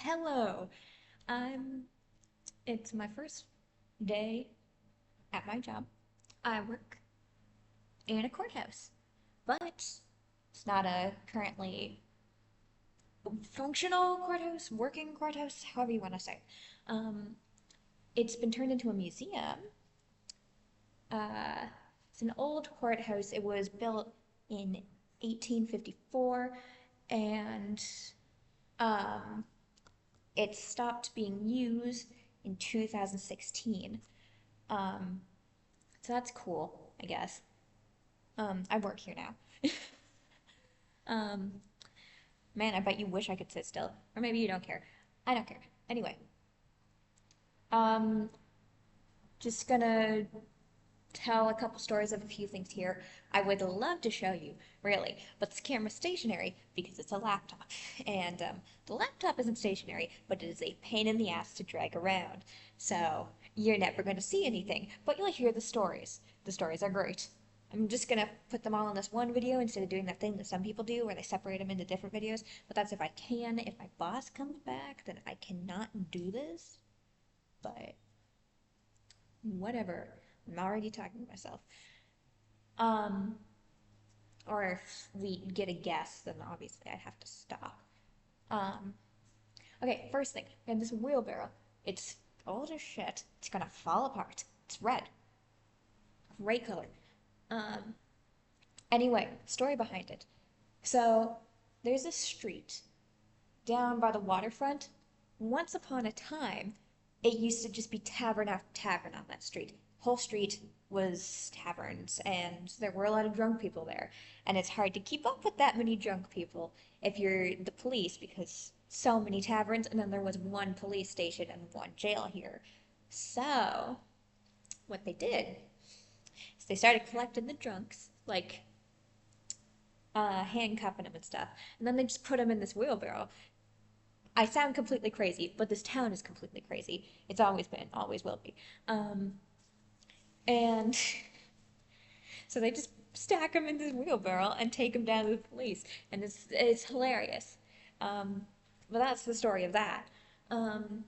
Hello. I'm it's my first day at my job. I work in a courthouse, but it's not a currently functional courthouse, working courthouse, however you want to say. Um, it's been turned into a museum. Uh, it's an old courthouse. It was built in 1854 and um, it stopped being used in 2016. Um, So that's cool, I guess. I work here now. Um, man, I bet you wish I could sit still. Or maybe you don't care. I don't care. Anyway, um, just gonna tell a couple stories of a few things here. I would love to show you, really, but this camera's stationary because it's a laptop. And the laptop isn't stationary, but it is a pain in the ass to drag around. So you're never going to see anything, but you'll hear the stories. The stories are great. I'm just gonna put them all in this one video instead of doing that thing that some people do where they separate them into different videos. But that's if I can. If my boss comes back, then I cannot do this. But whatever. I'm already talking to myself. Um, or if we get a guest, then obviously I'd have to stop. Um, okay, first thing, we have this wheelbarrow. It's old as shit. It's gonna fall apart. It's red. Great color. Um, anyway, story behind it. So, there's a street down by the waterfront. Once upon a time, it used to just be tavern after tavern on that street. Whole street was taverns, and there were a lot of drunk people there. And it's hard to keep up with that many drunk people if you're the police because so many taverns, and then there was one police station and one jail here. So, what they did is they started collecting the drunks, like handcuffing them and stuff, and then they just put them in this wheelbarrow. I sound completely crazy, but this town is completely crazy. It's always been, always will be. Um, and so they just stack them in this wheelbarrow and take them down to the police, and it's hilarious. Um, but that's the story of that. Um,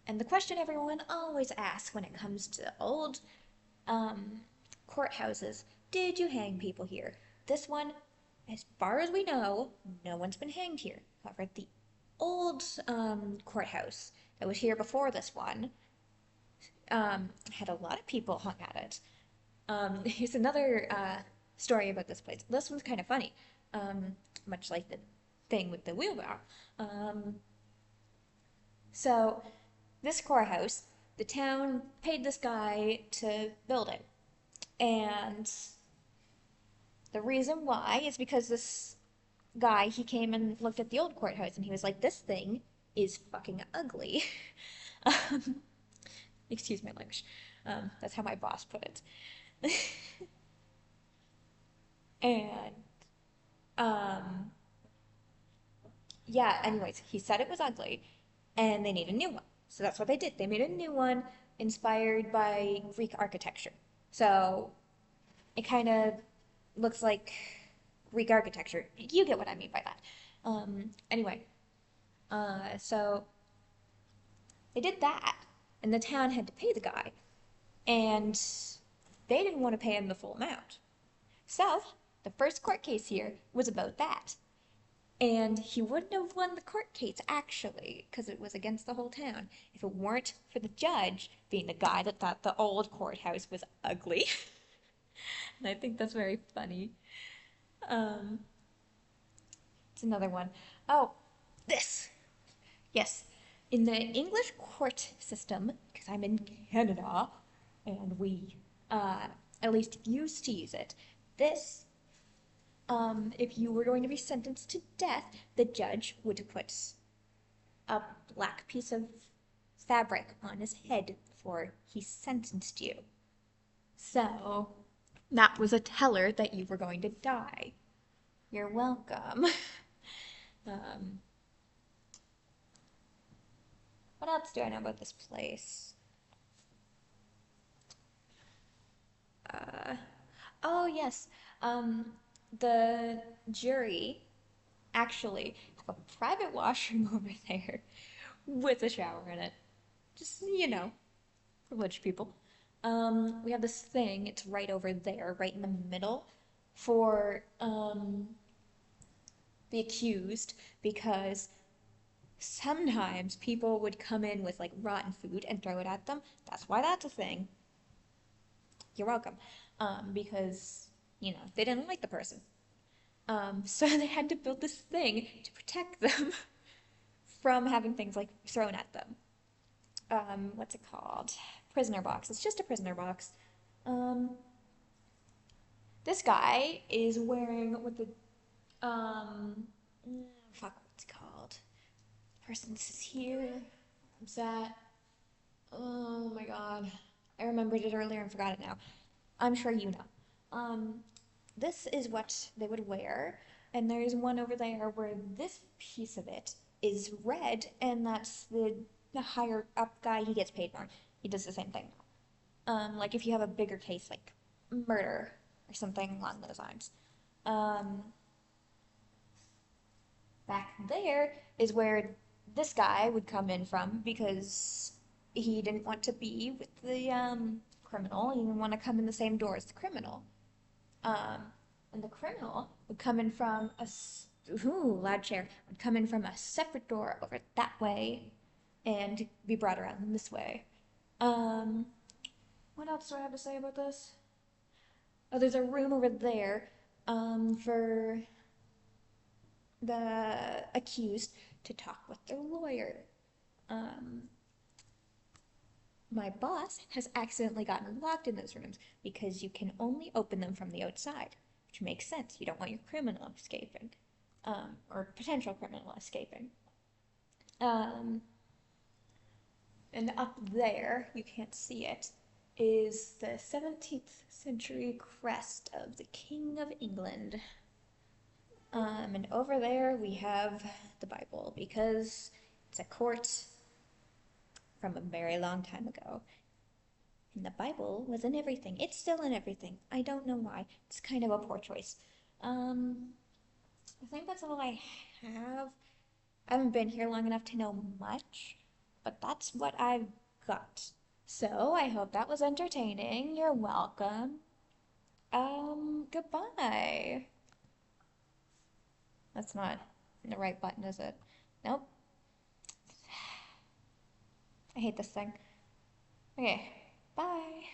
and the question everyone always asks when it comes to old um, courthouses: did you hang people here? This one, as far as we know, no one's been hanged here. However, the old courthouse that was here before this one had a lot of people hung at it. Here's another story about this place. This one's kind of funny, um, much like the thing with the wheelbarrow. Um, so, this courthouse, the town paid this guy to build it. And the reason why is because this guy, he came and looked at the old courthouse and he was like, this thing is fucking ugly. um, excuse my language. That's how my boss put it. And um, yeah, anyways, he said it was ugly and they need a new one. So that's what they did. They made a new one inspired by Greek architecture. So it kind of looks like Greek architecture. You get what I mean by that. Anyway, so they did that, and the town had to pay the guy, and they didn't want to pay him the full amount. So the first court case here was about that. And he wouldn't have won the court case, actually, because it was against the whole town, if it weren't for the judge being the guy that thought the old courthouse was ugly. And I think that's very funny. Um, it's another one. Oh, this. Yes. In the English court system, because I'm in Canada, and we at least used to use it, this, if you were going to be sentenced to death, the judge would put a black piece of fabric on his head before he sentenced you. So, that was a teller that you were going to die. You're welcome. um, what else do I know about this place? Uh, oh, yes. The jury actually have a private washroom over there with a shower in it. Just, privileged people. We have this thing, it's right over there, right in the middle, for the accused, because sometimes people would come in with like rotten food and throw it at them. That's why that's a thing. You're welcome. Because, they didn't like the person. So they had to build this thing to protect them from having things like thrown at them. What's it called? Prisoner box. It's just a prisoner box. Um, this guy is wearing what the fuck, what's it called? The person this is here. What's that? Oh my god. I remembered it earlier and forgot it now. I'm sure you know. This is what they would wear, and there's one over there where this piece of it is red, and that's the higher up guy, he gets paid more. He does the same thing. Like if you have a bigger case, like murder or something along those lines. Um, Back there is where this guy would come in from because he didn't want to be with the criminal. He didn't want to come in the same door as the criminal. Um, and the criminal would come in from loud chair, would come in from a separate door over that way and be brought around this way. Um, what else do I have to say about this? Oh, there's a room over there for the accused to talk with their lawyer. Um, my boss has accidentally gotten locked in those rooms because you can only open them from the outside, which makes sense. You don't want your criminal escaping, or potential criminal escaping. Um, and up there, you can't see it, is the 17th century crest of the King of England. And over there we have the Bible because it's a court from a very long time ago. And the Bible was in everything. It's still in everything. I don't know why. It's kind of a poor choice. I think that's all I have. I haven't been here long enough to know much, but that's what I've got. So I hope that was entertaining. You're welcome. Goodbye. That's not the right button, is it? Nope. I hate this thing. Okay, bye.